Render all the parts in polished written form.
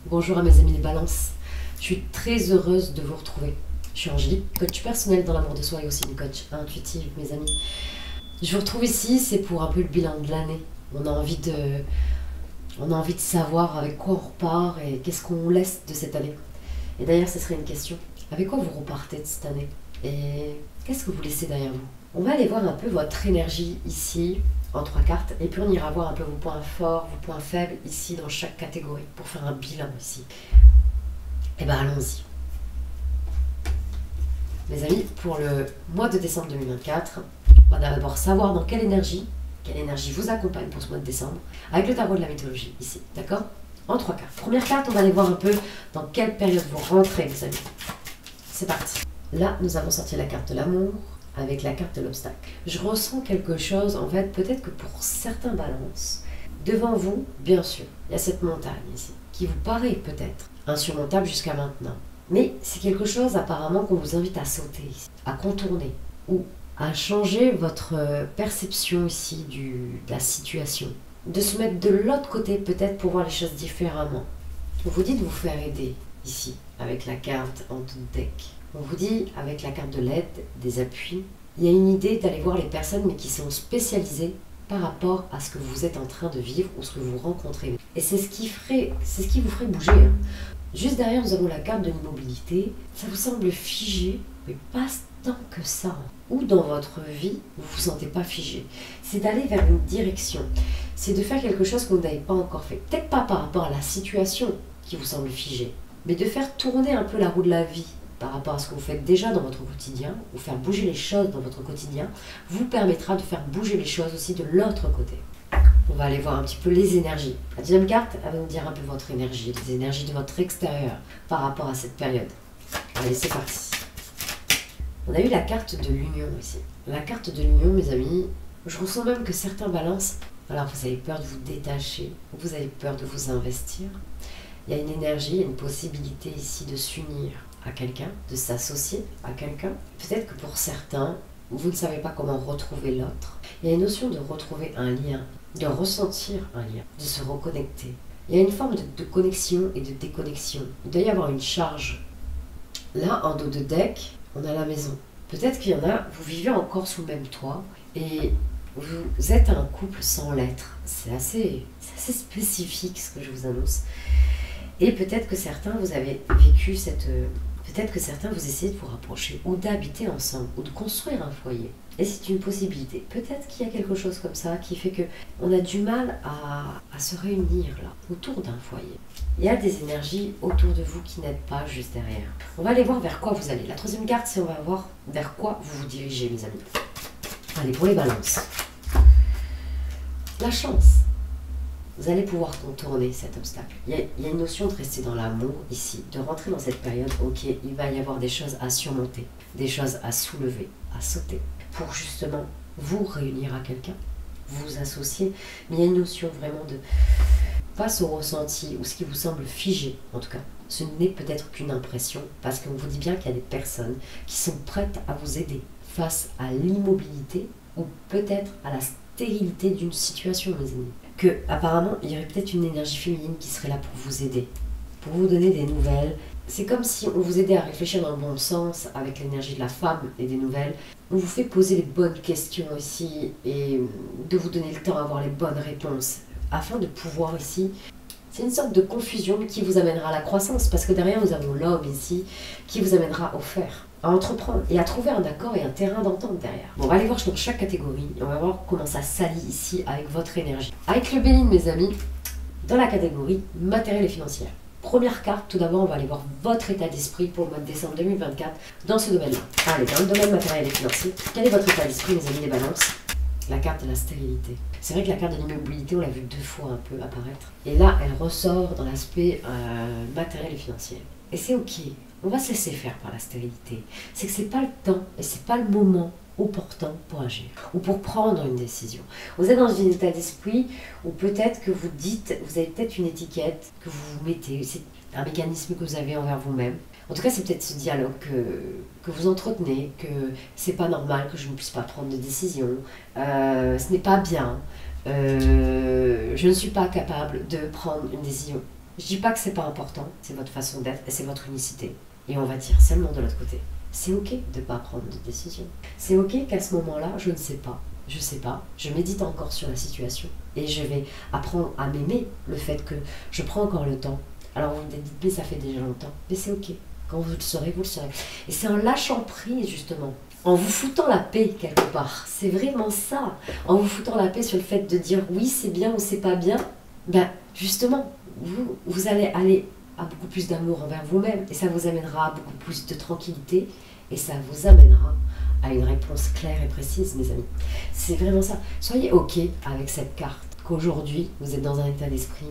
Bonjour à mes amis les balances. Je suis très heureuse de vous retrouver. Je suis Angélique, coach personnel dans l'amour de soi et aussi une coach intuitive, mes amis. Je vous retrouve ici, c'est pour un peu le bilan de l'année. On a envie de savoir avec quoi on repart et qu'est-ce qu'on laisse de cette année. Et d'ailleurs, ce serait une question. Avec quoi vous repartez de cette année? Et qu'est-ce que vous laissez derrière vous? On va aller voir un peu votre énergie ici, en 3 cartes, et puis on ira voir un peu vos points forts, vos points faibles ici dans chaque catégorie, pour faire un bilan ici. Et bien allons-y. Mes amis, pour le mois de décembre 2024, on va d'abord savoir dans quelle énergie vous accompagne pour ce mois de décembre, avec le tarot de la mythologie ici, d'accord? En 3 cartes. Première carte, on va aller voir un peu dans quelle période vous rentrez, mes amis. C'est parti. Là, nous avons sorti la carte de l'amour avec la carte de l'obstacle. Je ressens quelque chose, en fait, peut-être que pour certains balances, devant vous, bien sûr, il y a cette montagne ici, qui vous paraît peut-être insurmontable jusqu'à maintenant. Mais c'est quelque chose apparemment qu'on vous invite à sauter ici, à contourner, ou à changer votre perception ici de la situation. De se mettre de l'autre côté peut-être pour voir les choses différemment. On vous dit de vous faire aider ici, avec la carte en tout deck. On vous dit, avec la carte de l'aide, des appuis, il y a une idée d'aller voir les personnes mais qui sont spécialisées par rapport à ce que vous êtes en train de vivre ou ce que vous rencontrez. Et c'est ce qui vous ferait bouger. Hein. Juste derrière, nous avons la carte de l'immobilité. Ça vous semble figé, mais pas tant que ça. Ou dans votre vie, vous ne vous sentez pas figé. C'est d'aller vers une direction. C'est de faire quelque chose que vous n'avez pas encore fait. Peut-être pas par rapport à la situation qui vous semble figée, mais de faire tourner un peu la roue de la vie par rapport à ce que vous faites déjà dans votre quotidien, ou faire bouger les choses dans votre quotidien, vous permettra de faire bouger les choses aussi de l'autre côté. On va aller voir un petit peu les énergies. La deuxième carte, elle va nous dire un peu votre énergie, les énergies de votre extérieur par rapport à cette période. Allez, c'est parti. On a eu la carte de l'union ici. La carte de l'union, mes amis, je ressens même que certains balances, alors vous avez peur de vous détacher, vous avez peur de vous investir. Il y a une énergie, une possibilité ici de s'unir à quelqu'un, de s'associer à quelqu'un. Peut-être que pour certains, vous ne savez pas comment retrouver l'autre. Il y a une notion de retrouver un lien, de ressentir un lien, de se reconnecter. Il y a une forme de connexion et de déconnexion. Il doit y avoir une charge. Là, en dos de deck, on a la maison. Peut-être qu'il y en a, vous vivez encore sous le même toit et vous êtes un couple sans l'être. C'est assez spécifique ce que je vous annonce. Et peut-être que certains, vous avez vécu peut-être que certains, vous essayez de vous rapprocher ou d'habiter ensemble ou de construire un foyer. Et c'est une possibilité. Peut-être qu'il y a quelque chose comme ça qui fait qu'on a du mal à se réunir là, autour d'un foyer. Il y a des énergies autour de vous qui n'aident pas juste derrière. On va aller voir vers quoi vous allez. La troisième carte, c'est on va voir vers quoi vous vous dirigez, mes amis. Allez, pour les balances. La chance. Vous allez pouvoir contourner cet obstacle. Il y a une notion de rester dans l'amour ici, de rentrer dans cette période, ok, il va y avoir des choses à surmonter, des choses à soulever, à sauter, pour justement vous réunir à quelqu'un, vous associer. Mais il y a une notion vraiment de face au ressenti ou ce qui vous semble figé, en tout cas. Ce n'est peut-être qu'une impression, parce qu'on vous dit bien qu'il y a des personnes qui sont prêtes à vous aider face à l'immobilité ou peut-être à la stérilité d'une situation, mes amis. Que apparemment il y aurait peut-être une énergie féminine qui serait là pour vous aider, pour vous donner des nouvelles. C'est comme si on vous aidait à réfléchir dans le bon sens avec l'énergie de la femme et des nouvelles. On vous fait poser les bonnes questions ici et de vous donner le temps à avoir les bonnes réponses afin de pouvoir ici. C'est une sorte de confusion qui vous amènera à la croissance parce que derrière nous avons l'homme ici qui vous amènera à faire, à entreprendre et à trouver un accord et un terrain d'entente derrière. Bon, on va aller voir dans chaque catégorie et on va voir comment ça s'allie ici avec votre énergie. Avec le Béline, mes amis, dans la catégorie matériel et financière. Première carte, tout d'abord, on va aller voir votre état d'esprit pour le mois de décembre 2024 dans ce domaine-là. Allez, dans le domaine matériel et financier, quel est votre état d'esprit, mes amis les balances? La carte de la stérilité. C'est vrai que la carte de l'immobilité, on l'a vu 2 fois un peu apparaître. Et là, elle ressort dans l'aspect matériel et financier. Et c'est ok. On va se laisser faire par la stérilité. C'est que c'est pas le temps et c'est pas le moment opportun pour agir ou pour prendre une décision. Vous êtes dans un état d'esprit où peut-être que vous dites, vous avez peut-être une étiquette que vous vous mettez, c'est un mécanisme que vous avez envers vous-même. En tout cas, c'est peut-être ce dialogue que vous entretenez, que c'est pas normal que je ne puisse pas prendre de décision, ce n'est pas bien, je ne suis pas capable de prendre une décision. Je dis pas que c'est pas important, c'est votre façon d'être et c'est votre unicité. Et on va dire seulement de l'autre côté. C'est ok de ne pas prendre de décision. C'est ok qu'à ce moment-là, je ne sais pas. Je sais pas, je médite encore sur la situation. Et je vais apprendre à m'aimer le fait que je prends encore le temps. Alors vous me dites, mais ça fait déjà longtemps. Mais c'est ok. Quand vous le saurez, vous le saurez. Et c'est en lâchant prise, justement. En vous foutant la paix, quelque part. C'est vraiment ça. En vous foutant la paix sur le fait de dire oui, c'est bien ou c'est pas bien. Ben, justement, vous allez aller à beaucoup plus d'amour envers vous-même. Et ça vous amènera à beaucoup plus de tranquillité. Et ça vous amènera à une réponse claire et précise, mes amis. C'est vraiment ça. Soyez ok avec cette carte. Qu'aujourd'hui, vous êtes dans un état d'esprit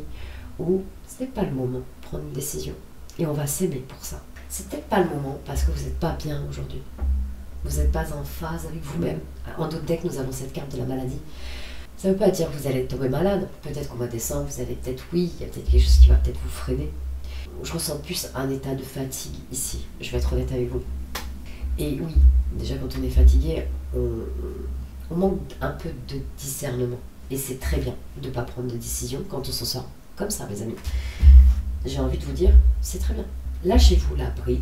où ce n'est pas le moment de prendre une décision. Et on va s'aimer pour ça. C'est peut-être pas le moment parce que vous n'êtes pas bien aujourd'hui. Vous n'êtes pas en phase avec vous-même. En d'autres decks, nous avons cette carte de la maladie. Ça ne veut pas dire que vous allez tomber malade. Peut-être qu'au mois de décembre, vous allez peut-être, oui, il y a peut-être quelque chose qui va peut-être vous freiner. Je ressens plus un état de fatigue ici. Je vais être honnête avec vous. Et oui, déjà quand on est fatigué, on manque un peu de discernement. Et c'est très bien de ne pas prendre de décision quand on s'en sort comme ça, mes amis. J'ai envie de vous dire, c'est très bien. Lâchez-vous la bride,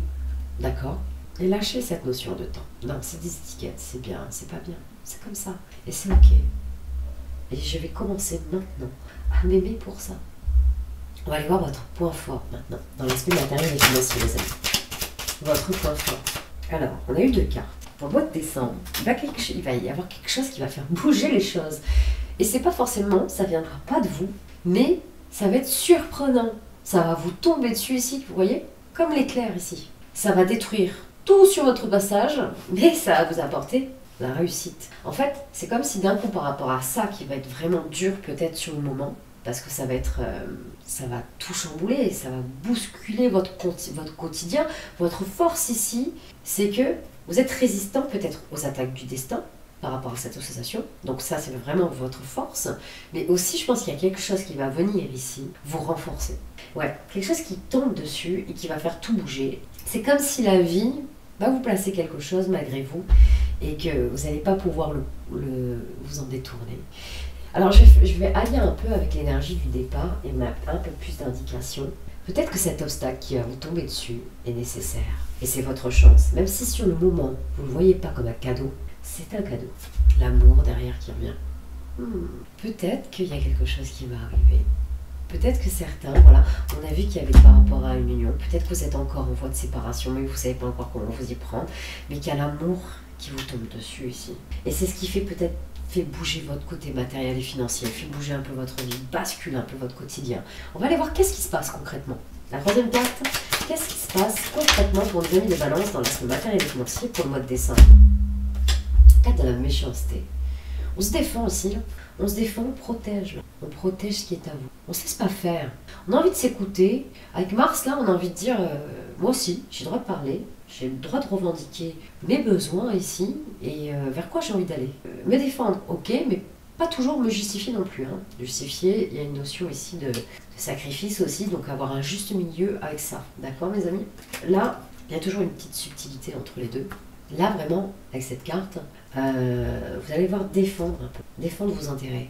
d'accord? Et lâchez cette notion de temps. Non, c'est des étiquettes, c'est bien, c'est pas bien. C'est comme ça. Et c'est ok. Et je vais commencer maintenant à m'aimer pour ça. On va aller voir votre point fort maintenant, dans l'aspect matériel et financier, les amis. Votre point fort. Alors, on a eu 2 cartes. Pour le mois de décembre, il va y avoir quelque chose qui va faire bouger les choses. Et c'est pas forcément, ça viendra pas de vous, mais ça va être surprenant. Ça va vous tomber dessus ici, vous voyez? Comme l'éclair ici. Ça va détruire tout sur votre passage, mais ça va vous apporter la réussite. En fait, c'est comme si d'un coup, par rapport à ça, qui va être vraiment dur peut-être sur le moment, parce que ça va être, ça va tout chambouler, ça va bousculer votre quotidien. Votre force ici, c'est que vous êtes résistant peut-être aux attaques du destin par rapport à cette association. Donc ça, c'est vraiment votre force. Mais aussi, je pense qu'il y a quelque chose qui va venir ici vous renforcer. Ouais, quelque chose qui tombe dessus et qui va faire tout bouger. C'est comme si la vie va vous placer quelque chose malgré vous et que vous n'allez pas pouvoir vous en détourner. Alors je vais allier un peu avec l'énergie du départ et mettre un peu plus d'indications. Peut-être que cet obstacle qui va vous tomber dessus est nécessaire. Et c'est votre chance. Même si sur le moment, vous ne le voyez pas comme un cadeau, c'est un cadeau. L'amour derrière qui revient. Peut-être qu'il y a quelque chose qui va arriver. Peut-être que certains, voilà, on a vu qu'il y avait par rapport à une union, peut-être que vous êtes encore en voie de séparation, mais vous ne savez pas encore comment vous y prendre, mais qu'il y a l'amour qui vous tombe dessus ici. Et c'est ce qui fait peut-être bouger votre côté matériel et financier, fait bouger un peu votre vie, bascule un peu votre quotidien. On va aller voir qu'est-ce qui se passe concrètement. La troisième carte, qu'est-ce qui se passe concrètement pour les amis des balances dans l'aspect matériel et financier pour le mois de décembre? Carte de la méchanceté. On se défend aussi, là. On se défend, on protège. On protège ce qui est à vous. On ne se laisse pas faire. On a envie de s'écouter. Avec Mars, là, on a envie de dire, moi aussi, j'ai le droit de parler. J'ai le droit de revendiquer mes besoins ici et vers quoi j'ai envie d'aller. Me défendre, ok, mais pas toujours me justifier non plus. Hein. Justifier, il y a une notion ici de sacrifice aussi, donc avoir un juste milieu avec ça. D'accord, mes amis? Là, il y a toujours une petite subtilité entre les deux. Là, vraiment, avec cette carte, vous allez voir défendre un peu. Défendre vos intérêts.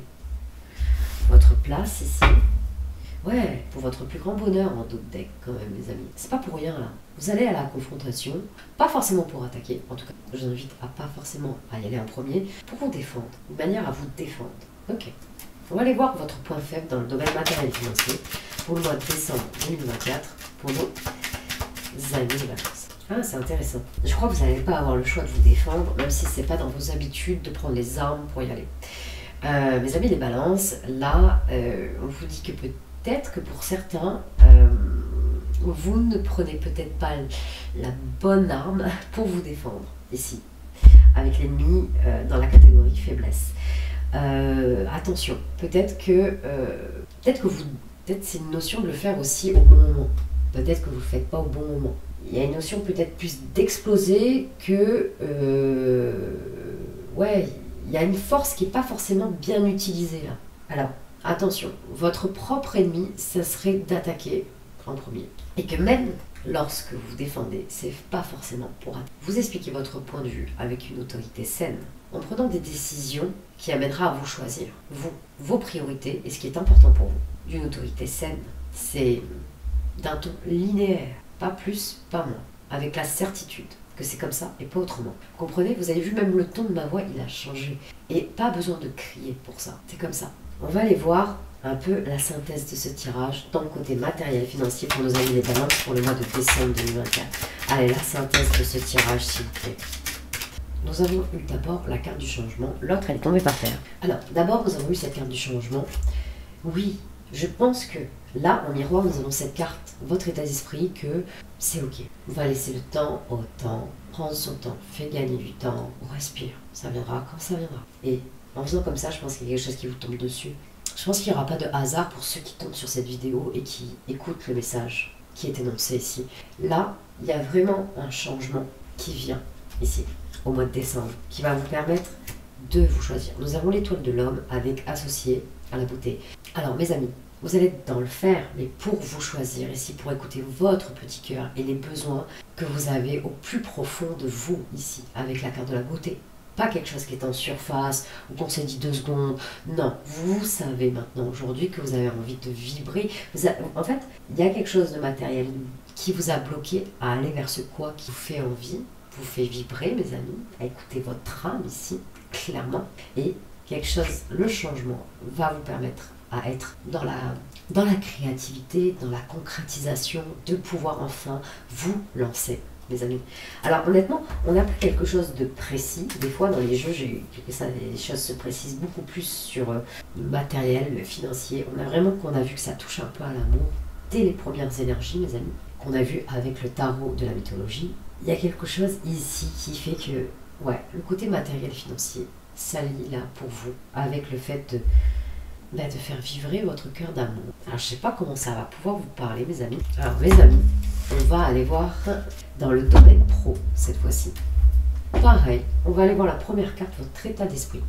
Votre place ici. Ouais, pour votre plus grand bonheur en d'autres decks quand même, les amis. C'est pas pour rien là. Vous allez à la confrontation, pas forcément pour attaquer, en tout cas, je vous invite à pas forcément à y aller en premier, pour vous défendre, une manière à vous défendre. Ok. On va aller voir votre point faible dans le domaine matériel et financier pour le mois de décembre 2024 pour nos amis de vacances. Ah, c'est intéressant. Je crois que vous n'allez pas avoir le choix de vous défendre, même si c'est pas dans vos habitudes de prendre les armes pour y aller. Mes amis des balances, là, on vous dit que peut-être que pour certains, vous ne prenez peut-être pas la bonne arme pour vous défendre, ici, avec l'ennemi dans la catégorie faiblesse. Attention, peut-être que c'est une notion de le faire aussi au bon moment. Peut-être que vous ne le faites pas au bon moment. Il y a une notion peut-être plus d'exploser que... ouais, il y a une force qui n'est pas forcément bien utilisée là. Alors, attention, votre propre ennemi, ça serait d'attaquer en premier. Et que même lorsque vous défendez, c'est pas forcément pour vous expliquer votre point de vue avec une autorité saine, en prenant des décisions qui amènera à vous choisir, vous, vos priorités et ce qui est important pour vous. D'une autorité saine, c'est d'un ton linéaire, pas plus, pas moins, avec la certitude que c'est comme ça et pas autrement. Vous comprenez? Vous avez vu, même le ton de ma voix, il a changé. Et pas besoin de crier pour ça, c'est comme ça. On va aller voir un peu la synthèse de ce tirage dans le côté matériel financier pour nos amis les balances pour le mois de décembre 2024. Allez, la synthèse de ce tirage, s'il vous plaît. Nous avons eu d'abord la carte du changement, l'autre elle est tombée par terre. Alors, d'abord nous avons eu cette carte du changement. Oui, je pense que là, en miroir, nous avons cette carte, votre état d'esprit, que c'est ok. On va laisser le temps au temps, prendre son temps, fait gagner du temps, on respire, ça viendra quand ça viendra. Et en faisant comme ça, je pense qu'il y a quelque chose qui vous tombe dessus. Je pense qu'il n'y aura pas de hasard pour ceux qui tombent sur cette vidéo et qui écoutent le message qui est énoncé ici. Là, il y a vraiment un changement qui vient ici, au mois de décembre, qui va vous permettre de vous choisir. Nous avons l'étoile de l'homme avec associé à la beauté. Alors mes amis, vous allez être dans le faire, mais pour vous choisir ici, pour écouter votre petit cœur et les besoins que vous avez au plus profond de vous ici, avec la carte de la beauté. Pas quelque chose qui est en surface, ou qu'on s'est dit 2 secondes. Non, vous savez maintenant aujourd'hui que vous avez envie de vibrer. En fait, il y a quelque chose de matériel qui vous a bloqué à aller vers ce quoi qui vous fait envie, vous fait vibrer, mes amis, à écouter votre âme ici, clairement. Et quelque chose, le changement, va vous permettre à être dans la créativité, dans la concrétisation, de pouvoir enfin vous lancer. Les amis. Alors honnêtement, on a pris quelque chose de précis. Des fois dans les jeux, j'ai eu ça, les choses se précisent beaucoup plus sur le matériel, le financier. On a vu que ça touche un peu à l'amour dès les premières énergies, mes amis, qu'on a vu avec le tarot de la mythologie. Il y a quelque chose ici qui fait que, ouais, le côté matériel financier s'allie là pour vous avec le fait de faire vibrer votre cœur d'amour. Alors je sais pas comment ça va pouvoir vous parler, mes amis. Alors mes amis, on va aller voir dans le domaine pro cette fois-ci. Pareil, on va aller voir la première carte, votre état d'esprit.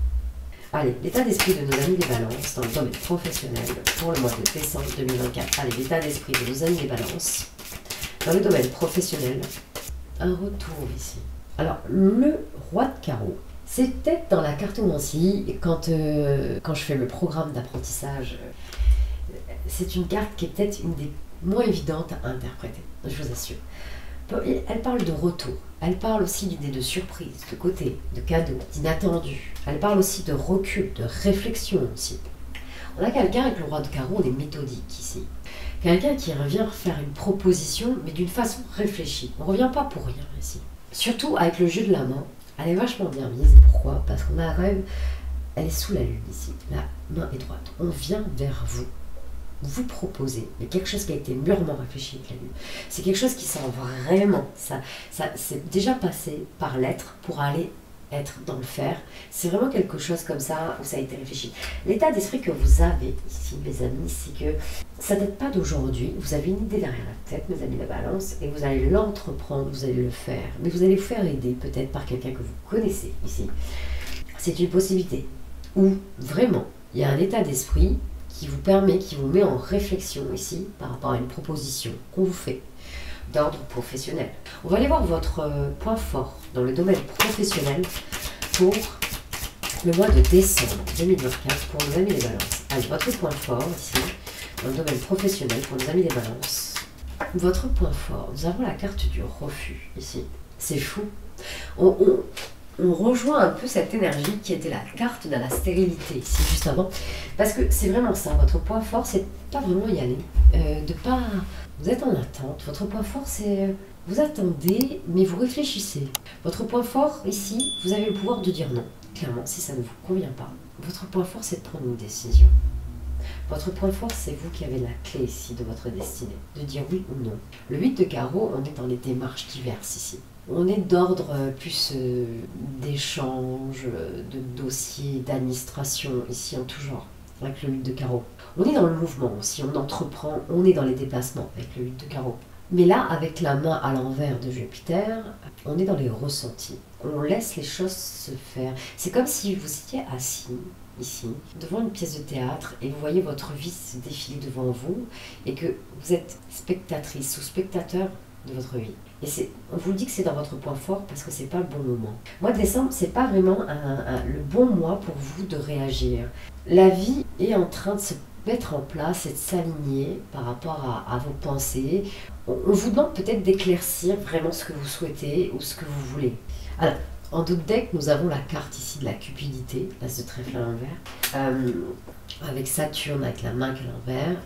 Allez, l'état d'esprit de nos amis des balances dans le domaine professionnel pour le mois de décembre 2024. Allez, l'état d'esprit de nos amis des balances dans le domaine professionnel. Un retour ici. Alors, le roi de carreau, c'est peut-être dans la cartomancie, quand je fais le programme d'apprentissage, c'est une carte qui est peut-être une des moins évidentes à interpréter, je vous assure. Elle parle de retour, elle parle aussi d'idées de surprise, de côté, de cadeau, d'inattendu. Elle parle aussi de recul, de réflexion aussi. On a quelqu'un avec le roi de carreau, on est méthodique ici. Quelqu'un qui revient faire une proposition, mais d'une façon réfléchie. On ne revient pas pour rien ici. Surtout avec le jeu de la main, elle est vachement bien mise. Pourquoi? Parce qu'on a quand même... Elle est sous la lune ici, la main est droite. On vient vers vous. Vous proposez, mais quelque chose qui a été mûrement réfléchi avec la lune. C'est quelque chose qui sent vraiment, ça c'est déjà passé par l'être pour aller être dans le faire. C'est vraiment quelque chose comme ça où ça a été réfléchi. L'état d'esprit que vous avez ici, mes amis, c'est que ça date pas d'aujourd'hui. Vous avez une idée derrière la tête, mes amis de la balance, et vous allez l'entreprendre, vous allez le faire. Mais vous allez vous faire aider peut-être par quelqu'un que vous connaissez ici. C'est une possibilité. Ou vraiment, il y a un état d'esprit qui vous permet, qui vous met en réflexion ici par rapport à une proposition qu'on vous fait d'ordre professionnel. On va aller voir votre point fort dans le domaine professionnel pour le mois de décembre 2024 pour nos amis des balances. Allez, votre point fort ici dans le domaine professionnel pour nos amis des balances. Votre point fort, nous avons la carte du refus ici. C'est fou. On rejoint un peu cette énergie qui était la carte de la stérilité ici juste avant, parce que c'est vraiment ça, votre point fort, c'est pas vraiment y aller, vous êtes en attente, votre point fort c'est, vous attendez, mais vous réfléchissez. Votre point fort ici, vous avez le pouvoir de dire non, clairement, si ça ne vous convient pas. Votre point fort, c'est de prendre une décision. Votre point fort, c'est vous qui avez la clé ici de votre destinée, de dire oui ou non. Le 8 de carreau, on est dans les démarches diverses ici. On est d'ordre plus d'échange, de dossiers, d'administration, ici en tout genre, avec le 8 de carreau. On est dans le mouvement aussi, on entreprend, on est dans les déplacements avec le 8 de carreau. Mais là, avec la main à l'envers de Jupiter, on est dans les ressentis. On laisse les choses se faire. C'est comme si vous étiez assis, ici, devant une pièce de théâtre, et vous voyez votre vie se défiler devant vous, et que vous êtes spectatrice ou spectateur de votre vie. Et on vous dit que c'est dans votre point fort parce que c'est pas le bon moment. Mois de décembre, c'est pas vraiment le bon mois pour vous de réagir. La vie est en train mettre en place et de s'aligner par rapport à vos pensées. On vous demande peut-être d'éclaircir vraiment ce que vous souhaitez ou ce que vous voulez. Alors, en d'autres decks, nous avons la carte ici de la cupidité, l'as de trèfle à l'envers, avec Saturne avec la main à l'envers.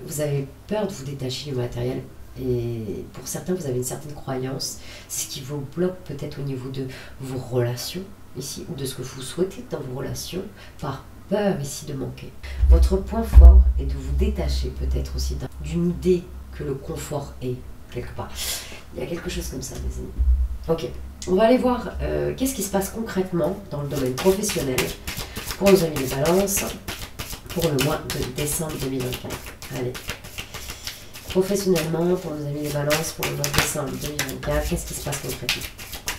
Vous avez peur de vous détacher du matériel et pour certains, vous avez une certaine croyance, ce qui vous bloque peut-être au niveau de vos relations ici ou de ce que vous souhaitez dans vos relations par peur ici de manquer. Votre point fort est de vous détacher peut-être aussi d'une idée que le confort est quelque part. Il y a quelque chose comme ça, mes amis. Ok, on va aller voir qu'est-ce qui se passe concrètement dans le domaine professionnel pour nos amis les balances pour le mois de décembre 2024. Allez, professionnellement pour nos amis les balances pour le mois de décembre 2024, qu'est-ce qui se passe concrètement?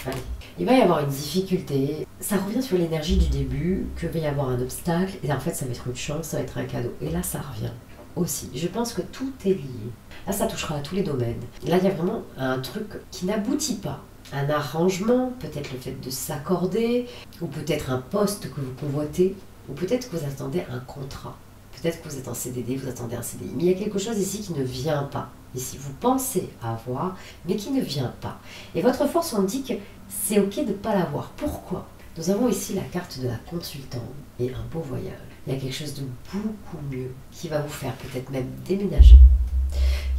Allez. Il va y avoir une difficulté, ça revient sur l'énergie du début, qu'il va y avoir un obstacle, et en fait ça va être une chance, ça va être un cadeau. Et là ça revient aussi. Je pense que tout est lié. Là ça touchera à tous les domaines. Là il y a vraiment un truc qui n'aboutit pas. Un arrangement, peut-être le fait de s'accorder, ou peut-être un poste que vous convoitez, ou peut-être que vous attendez un contrat. Peut-être que vous êtes en CDD, vous attendez un CDI. Mais il y a quelque chose ici qui ne vient pas. Ici, vous pensez avoir, mais qui ne vient pas. Et votre force, on dit que c'est ok de ne pas l'avoir. Pourquoi? Nous avons ici la carte de la consultante et un beau voyage. Il y a quelque chose de beaucoup mieux qui va vous faire peut-être même déménager.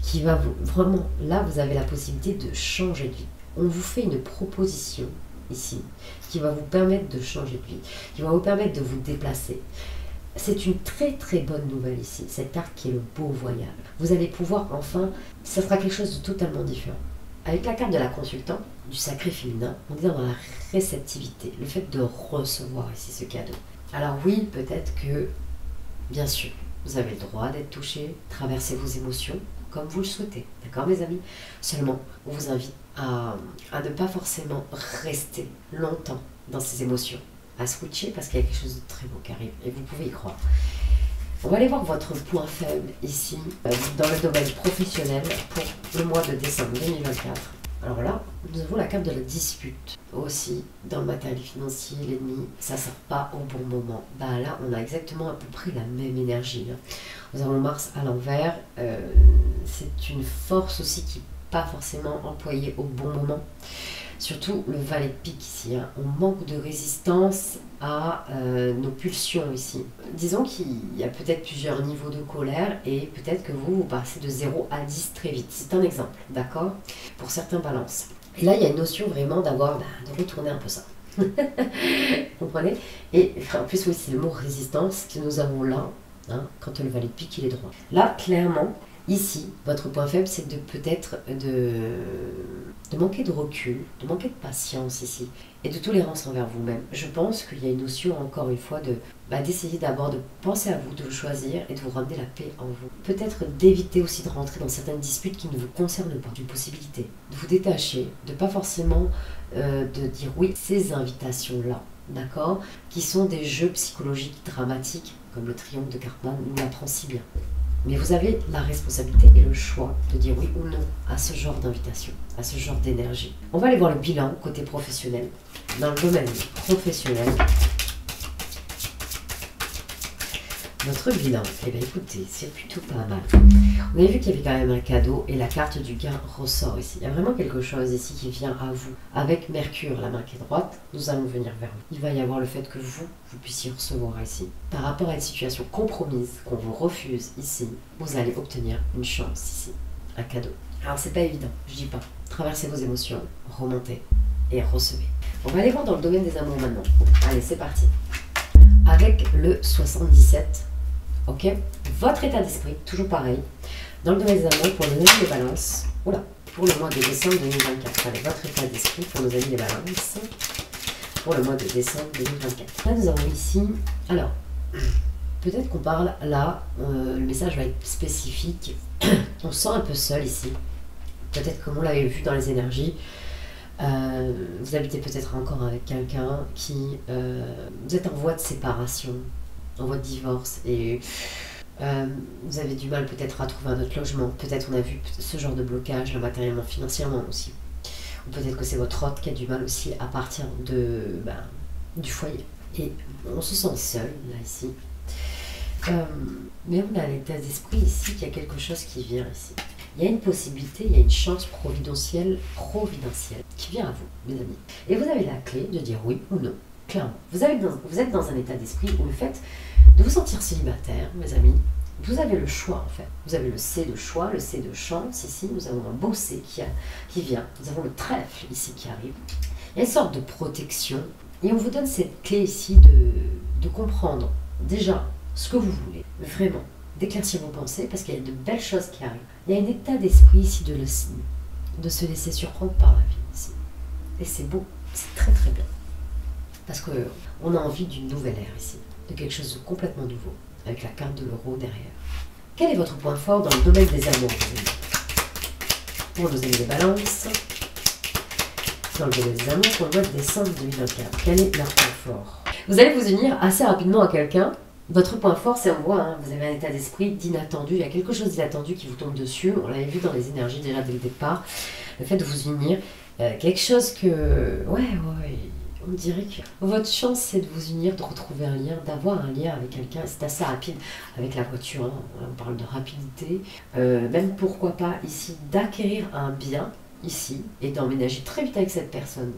Qui va vous... Vraiment, là, vous avez la possibilité de changer de vie. On vous fait une proposition ici qui va vous permettre de changer de vie, qui va vous permettre de vous déplacer. C'est une très très bonne nouvelle ici, cette carte qui est le beau voyage. Vous allez pouvoir enfin, ça sera quelque chose de totalement différent. Avec la carte de la consultante, du sacré féminin, on est dans la réceptivité, le fait de recevoir ici ce cadeau. Alors oui, peut-être que, bien sûr, vous avez le droit d'être touché, traverser vos émotions comme vous le souhaitez, d'accord mes amis? Seulement, on vous invite à ne pas forcément rester longtemps dans ces émotions, à switcher parce qu'il y a quelque chose de très beau qui arrive et vous pouvez y croire. On va aller voir votre point faible ici dans le domaine professionnel pour le mois de décembre 2024. Alors là, nous avons la carte de la dispute aussi dans le matériel financier, l'ennemi, ça ne sort pas au bon moment. Bah là, on a exactement à peu près la même énergie. Hein. Nous avons Mars à l'envers, c'est une force aussi qui n'est pas forcément employée au bon moment. Surtout le valet de pique ici, hein. On manque de résistance à nos pulsions ici. Disons qu'il y a peut-être plusieurs niveaux de colère et peut-être que vous passez de 0 à 10 très vite. C'est un exemple, d'accord? Pour certains balances. Et là, il y a une notion vraiment d'avoir, de retourner un peu ça. Vous comprenez? Et en plus, oui, c'est le mot résistance que nous avons là, hein, quand le valet de pique, il est droit. Là, clairement, ici, votre point faible, c'est de peut-être de manquer de recul, de manquer de patience ici, et de tolérance envers vous-même. Je pense qu'il y a une notion, encore une fois, d'essayer d'abord de penser à vous, de vous choisir et de vous ramener la paix en vous. Peut-être d'éviter aussi de rentrer dans certaines disputes qui ne vous concernent pas. Une possibilité de vous détacher, de pas forcément de dire oui, ces invitations-là, d'accord, qui sont des jeux psychologiques dramatiques, comme le triomphe de Cartman nous l'apprend si bien. Mais vous avez la responsabilité et le choix de dire oui ou non à ce genre d'invitation, à ce genre d'énergie. On va aller voir le bilan côté professionnel. Dans le domaine professionnel, notre bilan, eh bien écoutez, c'est plutôt pas mal. On a vu qu'il y avait quand même un cadeau et la carte du gain ressort ici. Il y a vraiment quelque chose ici qui vient à vous. Avec Mercure, la main qui est droite, nous allons venir vers vous. Il va y avoir le fait que vous puissiez recevoir ici. Par rapport à une situation compromise qu'on vous refuse ici, vous allez obtenir une chance ici, un cadeau. Alors c'est pas évident, je dis pas. Traversez vos émotions, remontez et recevez. On va aller voir dans le domaine des amours maintenant. Allez, c'est parti. Avec le 77, ok, votre état d'esprit, toujours pareil, dans le domaine des amours pour nos amis les balances, oula, pour le mois de décembre 2024, allez, votre état d'esprit pour nos amis les balances, pour le mois de décembre 2024. Là, nous avons ici, alors, peut-être qu'on parle là, le message va être spécifique, on se sent un peu seul ici, peut-être comme on l'avait vu dans les énergies, vous habitez peut-être encore avec quelqu'un qui, vous êtes en voie de séparation, en voie de divorce et vous avez du mal peut-être à trouver un autre logement. Peut-être on a vu ce genre de blocage là, matériellement, financièrement aussi. Ou peut-être que c'est votre hôte qui a du mal aussi à partir du foyer. Et on se sent seul là ici. Mais on a l'état d'esprit ici qu'il y a quelque chose qui vient ici. Il y a une possibilité, il y a une chance providentielle qui vient à vous, mes amis. Et vous avez la clé de dire oui ou non, clairement. Vous êtes dans un état d'esprit où le fait de vous sentir célibataire, mes amis, vous avez le choix en fait. Vous avez le C de choix, le C de chance ici. Nous avons un beau C qui vient. Nous avons le trèfle ici qui arrive. Il y a une sorte de protection. Et on vous donne cette clé ici de comprendre déjà ce que vous voulez. Vraiment, d'éclaircir vos pensées parce qu'il y a de belles choses qui arrivent. Il y a un état d'esprit ici de se laisser surprendre par la vie ici. Et c'est beau, c'est très très bien. Parce qu'on a envie d'une nouvelle ère ici, de quelque chose de complètement nouveau, avec la carte de l'euro derrière. Quel est votre point fort dans le domaine des amours, mes amis? Pour nos amis des balances, dans le domaine des amours, pour le mois de décembre 2024, quel est leur point fort? Vous allez vous unir assez rapidement à quelqu'un. Votre point fort, c'est on voit, hein, vous avez un état d'esprit d'inattendu, il y a quelque chose d'inattendu qui vous tombe dessus, on l'avait vu dans les énergies déjà dès le départ, le fait de vous unir, quelque chose que, ouais, on dirait que votre chance c'est de vous unir, de retrouver un lien, d'avoir un lien avec quelqu'un, c'est assez rapide, avec la voiture, hein, on parle de rapidité, même pourquoi pas ici, d'acquérir un bien, ici, et d'emménager très vite avec cette personne.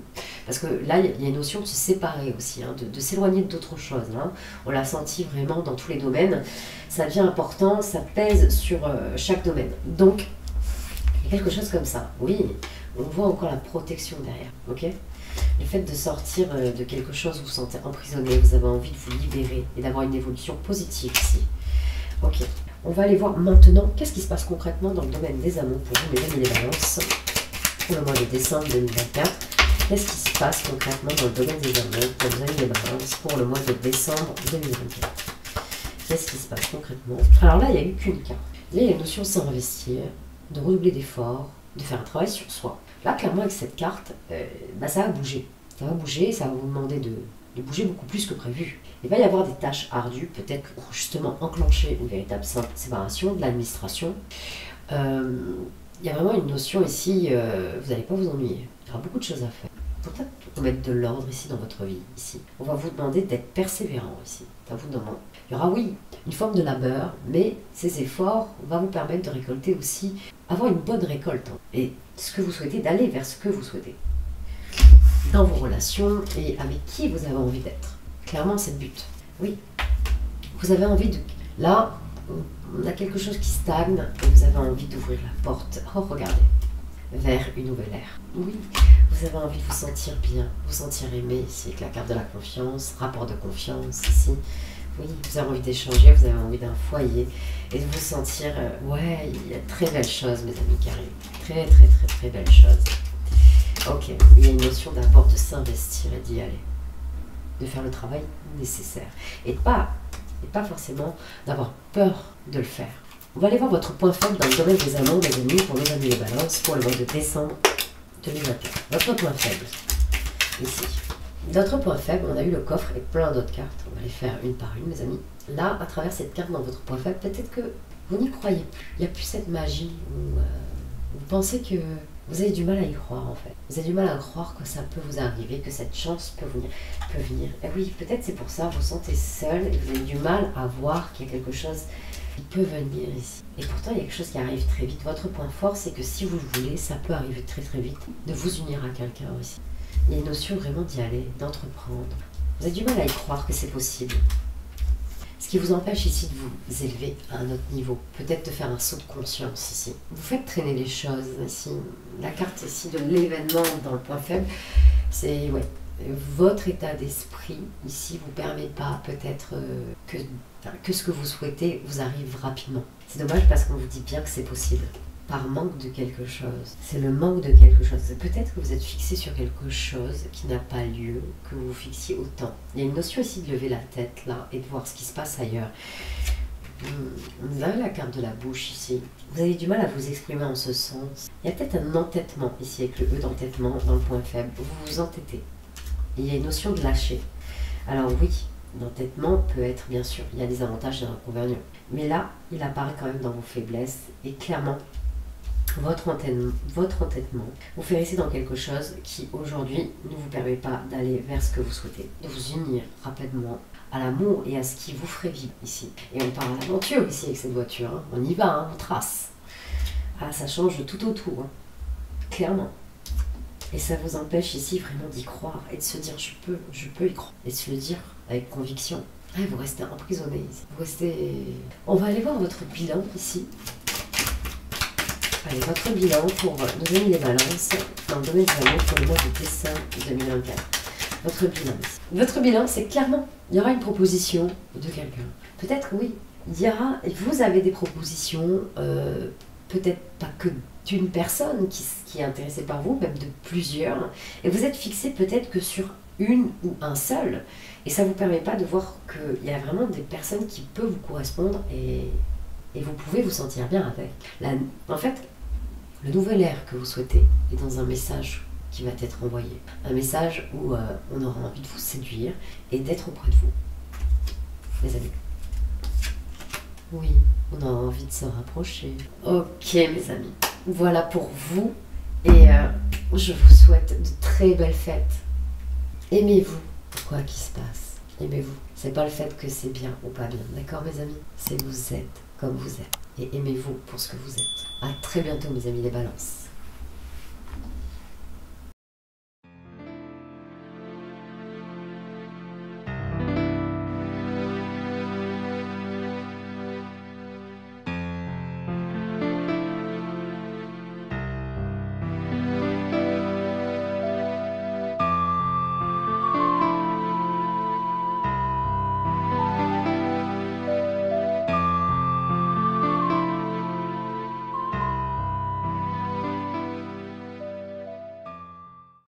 Parce que là, il y a une notion de se séparer aussi, hein, de s'éloigner d'autres choses. Hein. On l'a senti vraiment dans tous les domaines. Ça devient important, ça pèse sur chaque domaine. Donc, il y a quelque chose comme ça. Oui, on voit encore la protection derrière. Ok, le fait de sortir de quelque chose, vous vous sentez emprisonné, vous avez envie de vous libérer et d'avoir une évolution positive ici. Ok, on va aller voir maintenant qu'est-ce qui se passe concrètement dans le domaine des amours pour vous, mes amis les balances, pour le mois de décembre 2024. Qu'est-ce qui se passe concrètement dans le domaine des amours pour vos amis les balances pour le mois de décembre 2024? Qu'est-ce qui se passe concrètement? Alors là, il n'y a eu qu'une carte. Là, il y a une notion de s'investir, de redoubler d'efforts, de faire un travail sur soi. Là, clairement, avec cette carte, ça va bouger. Ça va bouger, ça va vous demander de bouger beaucoup plus que prévu. Il va y avoir des tâches ardues, peut-être pour justement enclencher une véritable séparation de l'administration. Il y a vraiment une notion ici, vous n'allez pas vous ennuyer. Il y aura beaucoup de choses à faire. Peut-être mettre de l'ordre ici dans votre vie. Ici. On va vous demander d'être persévérant ici. Ça vous demande. Il y aura, oui, une forme de labeur, mais ces efforts vont vous permettre de récolter aussi, avoir une bonne récolte. Hein, et ce que vous souhaitez, d'aller vers ce que vous souhaitez. Dans vos relations et avec qui vous avez envie d'être. Clairement, c'est le but. Oui. Vous avez envie de... Là, on a quelque chose qui stagne et vous avez envie d'ouvrir la porte. Oh, regardez. Vers une nouvelle ère. Oui, vous avez envie de vous sentir bien, vous sentir aimé ici, avec la carte de la confiance, rapport de confiance ici. Oui, vous avez envie d'échanger, vous avez envie d'un foyer et de vous sentir... ouais, il y a de très belles choses, mes amis, qui arrivent. Très, très, très, très belles choses. Ok, il y a une notion d'abord de s'investir et d'y aller. De faire le travail nécessaire. Et pas forcément d'avoir peur de le faire. On va aller voir votre point faible dans le domaine des amours, mes amis, pour nos amis les balances, pour le mois de décembre 2024. Votre point faible, ici. Notre point faible, on a eu le coffre et plein d'autres cartes. On va les faire une par une, mes amis. Là, à travers cette carte dans votre point faible, peut-être que vous n'y croyez plus. Il n'y a plus cette magie où vous pensez que vous avez du mal à y croire, en fait. Vous avez du mal à croire que ça peut vous arriver, que cette chance peut venir. Et oui, peut-être c'est pour ça, vous vous sentez seul et vous avez du mal à voir qu'il y a quelque chose qui peut venir ici. Et pourtant, il y a quelque chose qui arrive très vite. Votre point fort, c'est que si vous le voulez, ça peut arriver très très vite, de vous unir à quelqu'un aussi. Il y a une notion vraiment d'y aller, d'entreprendre. Vous avez du mal à y croire que c'est possible. Ce qui vous empêche ici de vous élever à un autre niveau. Peut-être de faire un saut de conscience ici. Vous faites traîner les choses ici. La carte ici de l'événement dans le point faible, c'est votre état d'esprit ici vous permet pas peut-être que ce que vous souhaitez vous arrive rapidement. C'est dommage parce qu'on vous dit bien que c'est possible. Par manque de quelque chose. C'est le manque de quelque chose. Peut-être que vous êtes fixé sur quelque chose qui n'a pas lieu, que vous vous fixiez autant. Il y a une notion ici de lever la tête là et de voir ce qui se passe ailleurs. Vous avez la carte de la bouche ici. Vous avez du mal à vous exprimer en ce sens. Il y a peut-être un entêtement ici avec le E d'entêtement dans le point faible. Vous vous entêtez. Et il y a une notion de lâcher. Alors oui, l'entêtement peut être, bien sûr, il y a des avantages et des inconvénients. Mais là, il apparaît quand même dans vos faiblesses et clairement, votre entêtement vous fait rester dans quelque chose qui aujourd'hui ne vous permet pas d'aller vers ce que vous souhaitez, de vous unir rapidement à l'amour et à ce qui vous ferait vivre ici. Et on part à l'aventure ici avec cette voiture, hein. On y va, hein, on trace. Ah, ça change tout autour, hein. Clairement. Et ça vous empêche ici vraiment d'y croire et de se dire je peux y croire. Et de se le dire avec conviction. Ah, vous restez emprisonné ici. Vous restez... On va aller voir votre bilan ici. Allez, votre bilan pour nos amis les balances dans le domaine de l'amour pour le mois de décembre 2024. Votre bilan ici. Votre bilan, c'est clairement, il y aura une proposition de quelqu'un. Peut-être, oui, il y aura, vous avez des propositions, peut-être pas que d'une personne qui est intéressée par vous, même de plusieurs, et vous êtes fixé peut-être que sur une ou un seul, et ça ne vous permet pas de voir qu'il y a vraiment des personnes qui peuvent vous correspondre et vous pouvez vous sentir bien avec. En fait, le nouvel air que vous souhaitez est dans un message qui va être envoyé. Un message où on aura envie de vous séduire et d'être auprès de vous. Les amis. Oui, on a envie de se rapprocher. Ok, mes amis. Voilà pour vous. Et je vous souhaite de très belles fêtes. Aimez-vous, quoi qu'il se passe. Aimez-vous. C'est pas le fait que c'est bien ou pas bien. D'accord, mes amis? C'est vous êtes comme vous êtes. Et aimez-vous pour ce que vous êtes. À très bientôt, mes amis les balances.